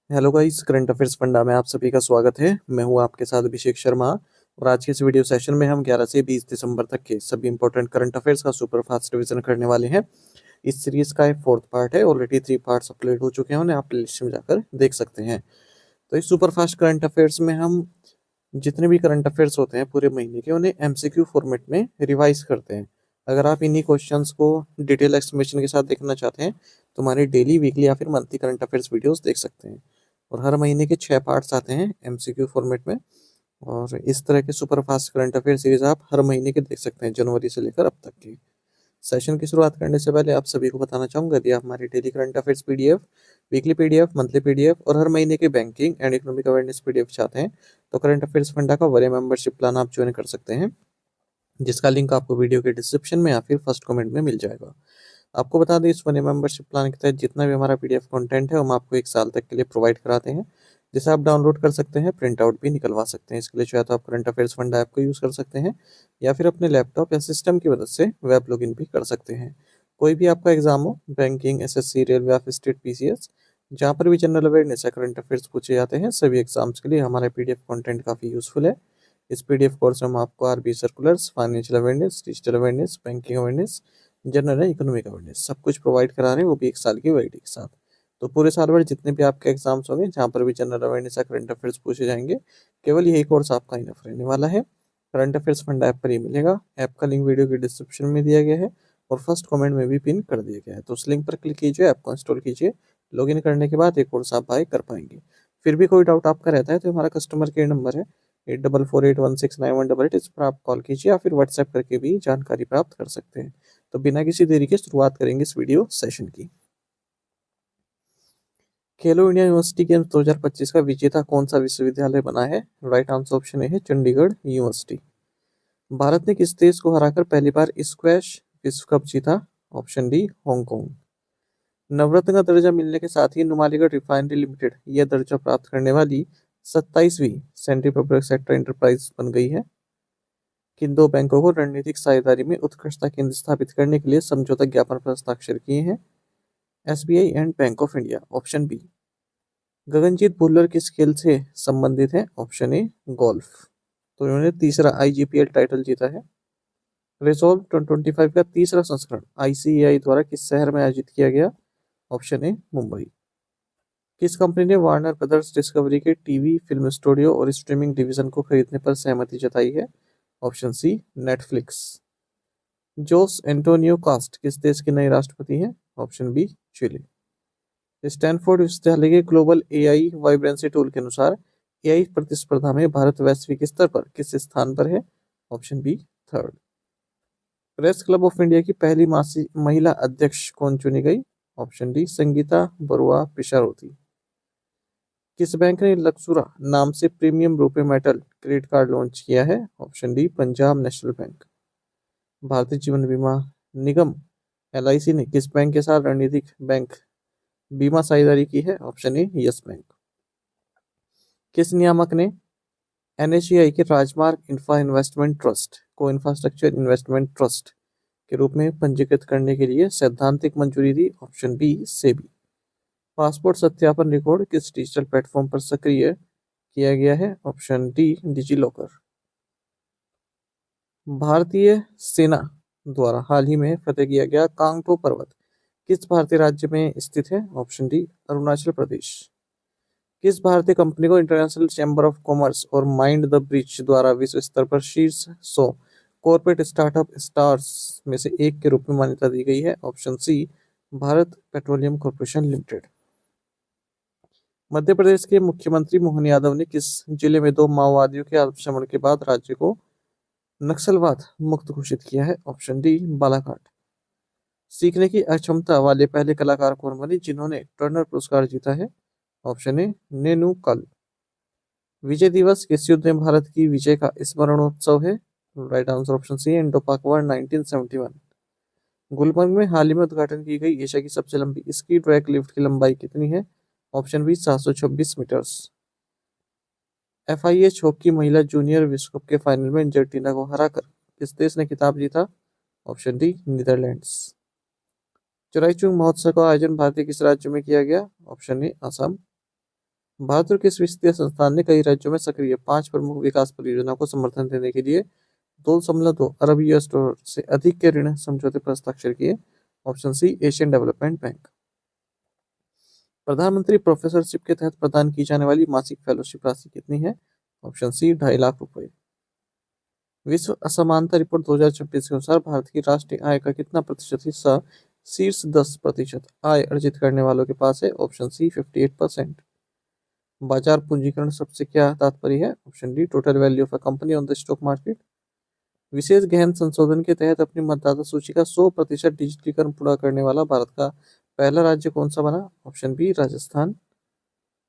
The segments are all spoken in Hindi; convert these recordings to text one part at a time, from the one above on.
Hello guys, current affairs funda में आप सभी का स्वागत है। मैं हूं आपके साथ अभिषेक शर्मा और आज के इस वीडियो सेशन में हम 11 से 20 दिसंबर तक के सभी इंपॉर्टेंट करंट अफेयर्स का सुपर फास्ट रिवीजन करने वाले हैं। इस सीरीज का एक फोर्थ पार्ट है। ऑलरेडी 3 पार्ट्स अपलोड हो चुके हैं, उन्हें आप प्लेलिस्ट में जाकर देख सकते हैं। तो इस सुपर फास्ट करंट अफेयर्स में हम जितने भी करंट अफेयर्स होते हैं पूरे महीने के, उन्हें एमसीक्यू फॉर्मेट में रिवाइज करते हैं। अगर आप इन्हीं क्वेश्चंस को डिटेल एक्सप्लेनेशन के साथ देखना चाहते हैं तो हमारे डेली, वीकली या फिर मंथली करंट अफेयर्स वीडियोस देख सकते हैं। और हर महीने के 6 पार्ट्स आते हैं एमसीक्यू फॉर्मेट में। और इस तरह के super fast current affair series आप हर महीने के देख सकते हैं, जनवरी से लेकर अब तक की। सेशन की शुरुआत करने से पहले आप सभी को बताना चाहूंगा, यदि आप हमारी daily current affairs PDF, weekly PDF, monthly PDF और हर महीने के banking and economic awareness PDF चाहते हैं तो करंट अफेयर्स फंडा का वरीय मेंबरशिप प्लान आप ज्वाइन कर सकते हैं, जिसका लिंक आपको वीडियो के डिस्क्रिप्शन में या फिर फर्स्ट कमेंट में मिल जाएगा। आपको बता दें, इस वरीय मेंबरशिप प्लान के तहत जितना भी हमारा पीडीएफ कंटेंट है हम आपको 1 साल तक के लिए प्रोवाइड कराते हैं, जिसे आप डाउनलोड कर सकते हैं, प्रिंट आउट भी निकलवा सकते हैं। इसके लिए चाहे तो आप करंट अफेयर्स फंड ऐप को यूज़ कर सकते हैं या फिर अपने लैपटॉप या सिस्टम की मदद से वेब लॉगिन भी कर सकते हैं। कोई भी आपका एग्जाम हो, बैंकिंग, एसएससी, रेलवे या फिर स्टेट पीसीएस, जहाँ पर भी जनरल अवेयरनेस या करंट अफेयर्स पूछे जाते हैं, सभी एग्जाम्स के लिए हमारा पीडीएफ कंटेंट काफ़ी यूजफुल है। इस पीडीएफ कोर्स में हम आपको RB circulars, financial awareness, digital awareness, banking awareness, general है इकोनॉमिक अवेयरनेस, सब कुछ प्रोवाइड करा रहे हैं, वो भी 1 साल की वैलिडिटी के साथ। तो पूरे साल भर जितने भी आपके एग्जाम्स होंगे, जहाँ पर भी जनरल अवेयरनेस या करंट अफेयर्स पूछे जाएंगे, केवल यही कोर्स आपका इनफ रहने वाला है। करंट अफेयर्स फंड ऐप पर ही मिलेगा। ऐप का लिंक वीडियो के डिस्क्रिप्शन में दिया गया है और फर्स्ट कमेंट में भी पिन कर दिया गया है। तो उस लिंक पर क्लिक कीजिए, ऐप को इंस्टॉल कीजिए। लॉगिन करने के बाद एक कोर्स आप बाय कर पाएंगे। फिर भी कोई डाउट आपका रहता है तो हमारा कस्टमर केयर नंबर है 8448169188, इस पर आप कॉल कीजिए या फिर व्हाट्सएप करके भी जानकारी प्राप्त कर सकते हैं। तो बिना किसी देरी के शुरुआत करेंगे इस वीडियो सेशन की। खेलो इंडिया यूनिवर्सिटी गेम्स 2025 का विजेता कौन सा विश्वविद्यालय बना है? राइट आंसर ऑप्शन ए है चंडीगढ़ यूनिवर्सिटी। भारत ने किस देश को हराकर पहली बार स्क्वैश विश्व कप जीता? Option D Hong Kong. नवरत्न का दर्जा मिलने के साथ ही नुमालीगढ़ रिफाइनरी लिमिटेड यह दर्जा प्राप्त करने वाली 27वीं सेंट्रल पब्लिक सेक्टर एंटरप्राइज बन गई है। किन दो बैंकों को रणनीतिक साझेदारी में उत्कृष्टता केंद्र स्थापित करने के लिए समझौता ज्ञापन पर हस्ताक्षर किए हैं? SBI and bank of India. Option B. Gaganjeet Bhullar किस खेल से संबंधित है? Option A golf. तो इन्होंने तीसरा आईजीपीएल टाइटल जीता है। रिजॉल्व 2025 का तीसरा संस्करण आईसीएआई द्वारा किस शहर में आयोजित किया गया? Option A Mumbai. किस कंपनी ने वार्नर ब्रदर्स डिस्कवरी के टीवी, फिल्म स्टूडियो और स्ट्रीमिंग डिवीजन को खरीदने पर सहमति जताई है? Option C Netflix. Jose Antonio Kast किस देश के नए राष्ट्रपति हैं? Option B chilli. स्टैनफोर्ड विश्वविद्यालय के ग्लोबल एआई वाइब्रेंसी टूल के अनुसार एआई प्रतिस्पर्धा में भारत वैश्विक स्तर पर किस स्थान पर है? Option B third. Press club of India की पहली महिला अध्यक्ष कौन चुनी गई? Option D Sangeeta Barua Pisharoty. किस बैंक ने लक्सुरा नाम से premium RuPay metal credit card launch किया है? Option D Punjab national bank. Bharatiya Jeevan बीमा निगम एलआईसी ने किस बैंक के साथ रणनीतिक बैंक बीमा साझेदारी की है? Option A yes bank. किस नियामक ने एनएचएआई के राजमार्ग इंफ्रा इन्वेस्टमेंट ट्रस्ट को इंफ्रास्ट्रक्चर इन्वेस्टमेंट ट्रस्ट के रूप में पंजीकृत करने के लिए सैद्धांतिक मंजूरी दी? Option B SEBI. पासपोर्ट सत्यापन रिकॉर्ड किस डिजिटल प्लेटफॉर्म पर सक्रिय किया गया है? Option D DigiLocker. भारतीय सेना द्वारा हाल ही में फतेह किया गया कांगटो पर्वत किस भारतीय राज्य में स्थित है? Option D Arunachal Pradesh. किस भारतीय कंपनी को इंटरनेशनल चैम्बर ऑफ कॉमर्स और माइंड द ब्रिज द्वारा विश्व स्तर पर शीर्ष 100 कॉर्पोरेट स्टार्टअप स्टार्स में से एक के रूप में मान्यता दी गई है? Option C Bharat petroleum corporation limited. Madhya Pradesh के मुख्यमंत्री मोहन यादव ने किस जिले में 2 माओवादियों के आत्मसमर्पण के बाद राज्य को नक्सलवाद मुक्त घोषित किया है? Option D Balaghat. सीखने की अक्षमता वाले पहले कलाकार कौन बने जिन्होंने टर्नर पुरस्कार जीता है? ऑप्शन ए नेनू कल। विजय दिवस किस युद्ध में भारत की विजय का स्मरणोत्सव है? Right answer option C Indo Pak war 1971। Gulmarg में हाल ही में उद्घाटन की गई एशिया की सबसे लंबी स्की ट्रैक लिफ्ट की लंबाई कितनी है? Option B 726 metres. FIH hockey महिला जूनियर विश्व कप के फाइनल में अर्जेंटीना को हराकर किस देश ने खिताब जीता? Option D Netherlands. चौराई चूंग महोत्सव का आयोजन भारतीय किस राज्य में किया गया? ऑप्शन ए असम। भारत और किस वित्तीय संस्थान ने कई राज्यों में सक्रिय 5 प्रमुख विकास परियोजनाओं को समर्थन देने के लिए 2.2 अरब US डॉलर से अधिक के ऋण समझौते पर हस्ताक्षर किए? Option C Asian development bank. प्रधानमंत्री प्रोफेसरशिप के तहत प्रदान की जाने वाली मासिक फेलोशिप राशि कितनी है? ऑप्शन सी 2.5 लाख रुपए। विश्व असमानता रिपोर्ट 2026 के अनुसार भारत की राष्ट्रीय आय का कितना प्रतिशत हिस्सा शीर्ष 10% आय अर्जित करने वालों के पास है? Option C 58%। बाजार पूंजीकरण शब्द से क्या तात्पर्य है? Option D total value of a company on the stock market. विशेष गहन संशोधन के तहत अपनी मतदाता सूची का 100% डिजिटलीकरण पूरा करने वाला भारत का पहला राज्य कौन सा बना? Option B Rajasthan.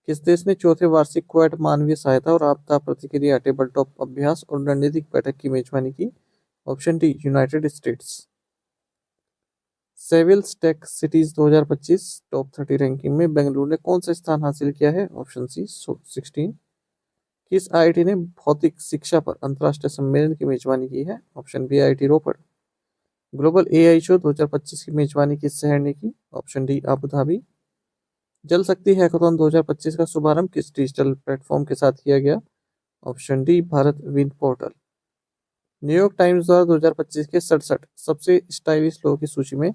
किस देश ने चौथे वार्षिक क्वाड मानवीय सहायता और आपदा प्रतिक्रिया टेबल टॉप अभ्यास और रणनीतिक बैठक की मेजबानी की? Option D United States. Savills tech cities 2025 top 30 ranking में बेंगलुरु ने कौन सा स्थान हासिल किया है? Option C 16। किस आईआईटी ने भौतिक शिक्षा पर अंतर्राष्ट्रीय सम्मेलन की मेजबानी की है? ऑप्शन बी आईआईटी रोपड़। ग्लोबल एआई शो 2025 की मेजबानी किस शहर ने की? Option D Abu Dhabi. जल शक्ति हैकाथॉन 2025 का शुभारंभ किस डिजिटल प्लेटफॉर्म के साथ किया गया? Option D Bharat wind portal. New York times द्वारा 2025 के 67 सबसे स्टाइलिश लोगों की सूची में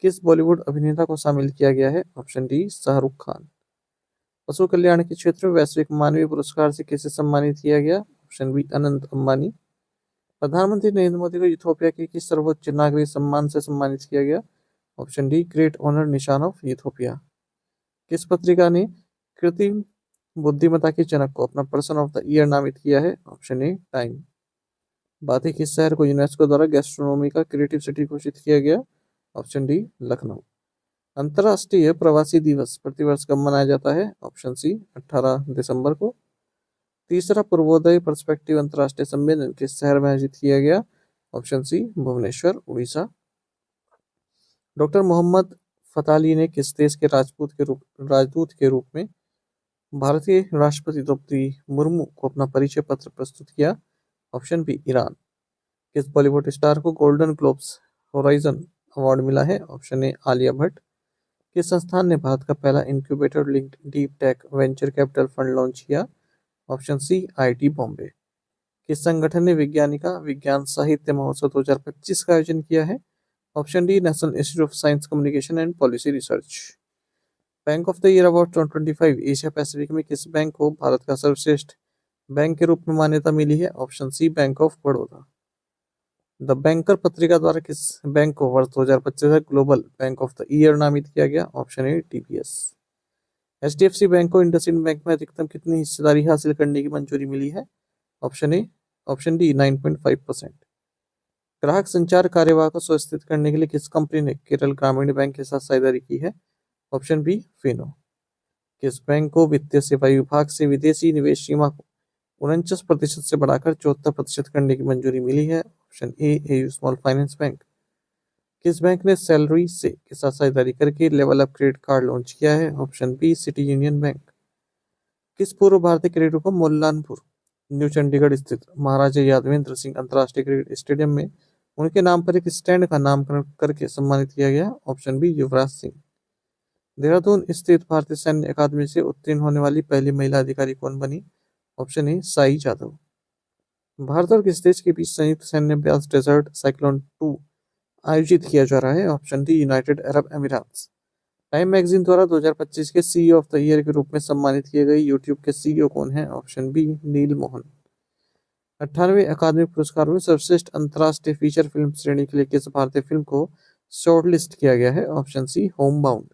किस बॉलीवुड अभिनेता को शामिल किया गया है? Option D Shahrukh Khan. पशु कल्याण के क्षेत्र में वैश्विक मानवीय पुरस्कार से किसे सम्मानित किया गया? Option B Anant Ambani. प्रधानमंत्री नरेंद्र मोदी को इथोपिया के किस सर्वोच्च नागरिक सम्मान से सम्मानित किया गया? ऑप्शन डी ग्रेट ऑनर निशान ऑफ इथोपिया। किस पत्रिका ने कृत्रिम बुद्धिमत्ता के जनक को अपना पर्सन ऑफ द ईयर नामित किया है? ऑप्शन ए टाइम। बाती किस शहर को यूनेस्को द्वारा गैस्ट्रोनोमी का क्रिएटिव सिटी घोषित किया गया? Option D Lucknow. अंतर्राष्ट्रीय प्रवासी दिवस प्रतिवर्ष कब मनाया जाता है? ऑप्शन सी 18 दिसंबर को। तीसरा पूर्वोदय पर्सपेक्टिव अंतर्राष्ट्रीय सम्मेलन किस शहर में आयोजित किया गया? Option C Bhubaneswar Orissa. Doctor Mohammad Fatali ने किस देश के राजदूत के रूप में भारतीय राष्ट्रपति द्रौपदी मुर्मू को अपना परिचय पत्र प्रस्तुत किया? Option B Iran. किस बॉलीवुड स्टार को गोल्डन ग्लोब्स होराइजन अवार्ड मिला है? Option A Alia Bhatt. किस संस्थान ने भारत का पहला incubator linked deep tech venture capital fund launch किया? Option C IIT Bombay. किस संगठन ने विज्ञानिका विज्ञान साहित्य महोत्सव 2025 का आयोजन किया है? Option D national institute of science communication and policy research. Bank of the year award 2025 Asia Pacific में किस बैंक को भारत का सर्वश्रेष्ठ बैंक के रूप में मान्यता मिली है? Option C bank of Baroda. The banker पत्रिका द्वारा किस बैंक को वर्ष 2025 global bank of the year नामित किया गया? Option A TPS. HDFC bank को इंडसइंड बैंक में अधिकतम कितनी हिस्सेदारी हासिल करने की मंजूरी मिली है? Option D 9.5%। ग्राहक संचार कार्यवाह को सुनिश्चित करने के लिए किस कंपनी ने केरल ग्रामीण बैंक के साथ साझेदारी की है? Option B Fino. किस बैंक को वित्तीय सेवा विभाग से विदेशी निवेश सीमा को 49% से बढ़ाकर 74% करने की मंजूरी मिली है? Option A AU small finance bank. किस बैंक ने सैलरी से के साथ साझेदारी करके level up credit card launch किया है? Option B city union bank. किस पूर्व भारतीय क्रिकेटर को मुल्लानपुर न्यू चंडीगढ़ स्थित महाराजा यादवेंद्र सिंह अंतर्राष्ट्रीय क्रिकेट स्टेडियम में उनके नाम पर एक स्टैंड का नामकरण करके सम्मानित किया गया? Option B Yuvraj Singh. देहरादून स्थित भारतीय सैन्य अकादमी से उत्तीर्ण होने वाली पहली महिला अधिकारी कौन बनी? Option A Sai Jadhav. भारत और किस देश के बीच संयुक्त सैन्य अभ्यास डेजर्ट साइक्लोन 2 आयोजित किया जा रहा है? ऑप्शन डी यूनाइटेड अरब अमीरात। टाइम मैगजीन द्वारा 2025 के सीईओ ऑफ द ईयर के रूप में सम्मानित किए गए यूट्यूब के सीईओ कौन है? Option B Neil Mohan. 98वें अकादमी पुरस्कारों में सर्वश्रेष्ठ अंतर्राष्ट्रीय फीचर फिल्म श्रेणी के लिए किस भारतीय फिल्म को शॉर्टलिस्ट किया गया है? Option C home bound.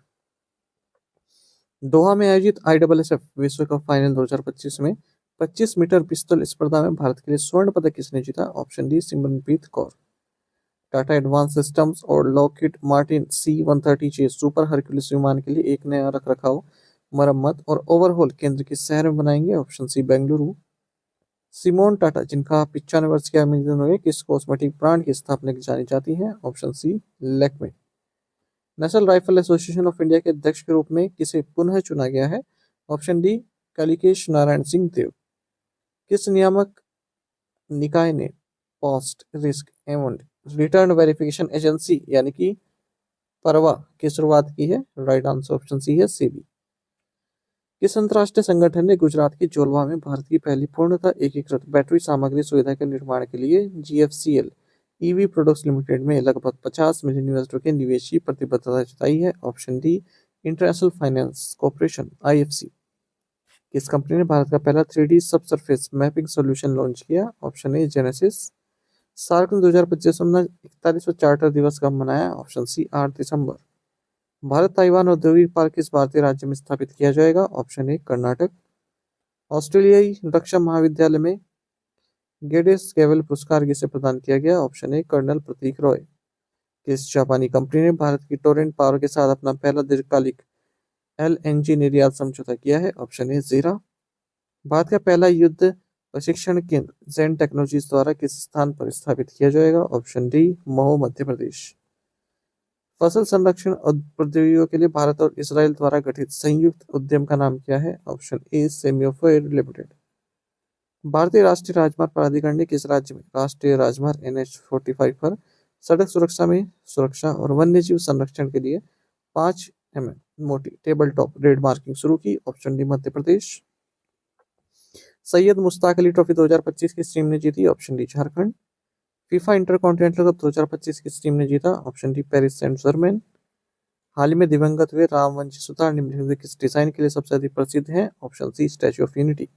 Doha में आयोजित आईएसएसएफ विश्व कप फाइनल 2025 में 25 मीटर पिस्तौल स्पर्धा में भारत के लिए स्वर्ण पदक किसने जीता? Option D Simranpreet Kaur. Tata advance systems और Lockheed Martin C-130J super Hercules विमान के लिए एक नया रखरखाव, मरम्मत और ओवरहॉल केंद्र किस शहर में बनाएंगे? Option C Bengaluru. Simone Tata जिनका 95 वर्ष के आयु हुए किस कॉस्मेटिक ब्रांड की स्थापना की जानी जाती है? Option C Lakme. National rifle association of India के अध्यक्ष के रूप में किसे पुनः चुना गया है? ऑप्शन डी कलिकेश नारायण सिंह देव। किस नियामक निकाय ने post risk and return verification agency यानी कि परवा की शुरुआत की है? राइट आंसर ऑप्शन सी है सेबी। किस अंतर्राष्ट्रीय संगठन ने गुजरात के जोलवा में भारत की पहली पूर्णतः एकीकृत बैटरी सामग्री सुविधा के निर्माण के लिए GFCL ईवी प्रोडक्ट्स लिमिटेड में लगभग 50 मिलियन US के निवेश की प्रतिबद्धता जताई है? Option D, international finance corporation IFC। किस कंपनी ने भारत का पहला 3D subsurface mapping solution launch किया? Option A, Genesis. सार्क ने 2025 में 41वां चार्टर दिवस कब मनाया? ऑप्शन सी, 8 दिसंबर। भारत ताइवान औद्योगिक पार्क किस भारतीय राज्य में स्थापित किया जाएगा? Option A, Karnataka. ऑस्ट्रेलियाई रक्षा महाविद्यालय में गेडेस केवल पुरस्कार किसे प्रदान किया गया? ऑप्शन ए, कर्नल प्रतीक रॉय। किस जापानी कंपनी ने भारत की टोरेंट पावर के साथ अपना पहला दीर्घकालिक LNG निर्यात समझौता किया है? ऑप्शन ए, जीरा। भारत का पहला युद्ध प्रशिक्षण केंद्र जेन टेक्नोलॉजीज द्वारा किस स्थान पर स्थापित किया जाएगा? Option D, Mau, Madhya Pradesh. फसल संरक्षण प्रौद्योगिकियों के लिए भारत और इसराइल द्वारा गठित संयुक्त उद्यम का नाम क्या है? ऑप्शन ए, सेमियोफेर लिमिटेड। भारतीय राष्ट्रीय राजमार्ग प्राधिकरण ने किस राज्य में राष्ट्रीय राजमार्ग NH45 पर सड़क सुरक्षा में सुरक्षा और वन्यजीव संरक्षण के लिए 5 mm मोटी टेबल टॉप रेड मार्किंग शुरू की? Option D, Madhya Pradesh. Syed Mushtaq Ali trophy 2025 किस टीम ने जीती? Option D, Jharkhand. FIFA intercontinental cup 2025 किस टीम ने जीता? Option D, Paris Saint Germain. हाल ही में दिवंगत हुए रामवंशी सुतार निम्नलिखित किस डिजाइन के लिए सबसे अधिक प्रसिद्ध हैं? Option C, statue of unity.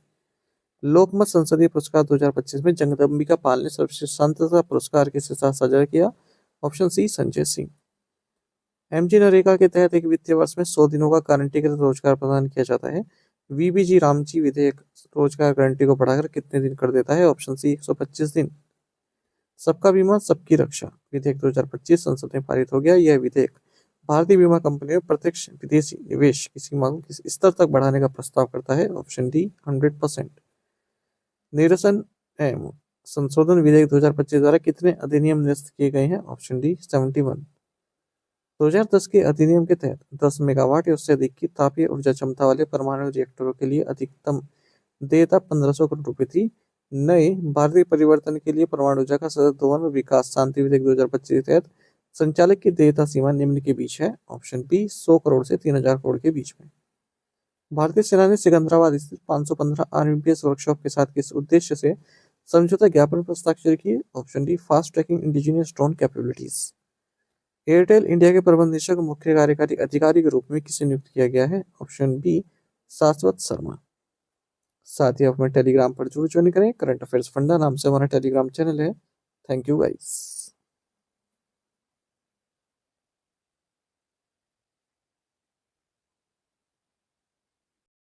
Lokmat संसदीय पुरस्कार 2025 में जगदम्बिका पाल ने सर्वश्रेष्ठ सांसद पुरस्कार किसके साथ साझा किया? Option C, Sanjay Singh. MG NREGA के तहत एक वित्तीय वर्ष में 100 दिनों का गारंटीकृत रोजगार प्रदान किया जाता है। VBG रामजी विधेयक रोजगार गारंटी को बढ़ाकर कितने दिन कर देता है? ऑप्शन सी, 125 दिन। सबका बीमा सबकी रक्षा विधेयक 2025 संसद में पारित हो गया। यह विधेयक भारतीय बीमा कंपनियों में प्रत्यक्ष विदेशी निवेश की सीमा को किस स्तर तक बढ़ाने का प्रस्ताव करता है? Option D, 100%। निरसन एवं संशोधन विधेयक 2025 द्वारा कितने अधिनियम निरस्त किए गए हैं? Option D, 71। 2010 के अधिनियम के तहत 10 मेगावाट या उससे अधिक की तापीय ऊर्जा क्षमता वाले परमाणु रिएक्टरों के लिए अधिकतम देयता 1500 करोड़ रुपए थी। नए भारतीय परिवर्तन के लिए परमाणु ऊर्जा का सतत दोहन और विकास शांति विधेयक 2025 के तहत संचालक की देयता सीमा निम्न के बीच है? ऑप्शन बी, 100 करोड़ से 3000 करोड़ के बीच में। भारतीय सेना ने सिकंदराबाद स्थित 515 RMPS वर्कशॉप के साथ किस उद्देश्य से समझौता ज्ञापन पर हस्ताक्षर किए? Option D, fast tracking indigenous drone capabilities. Airtel India के प्रबंध निदेशक मुख्य कार्यकारी अधिकारी के रूप में किसे नियुक्त किया गया है? ऑप्शन बी, शाश्वत शर्मा। साथ ही आप हमें टेलीग्राम पर जरूर ज्वाइन करें। करंट अफेयर्स फंडा नाम से हमारा टेलीग्राम चैनल है। Thank you guys.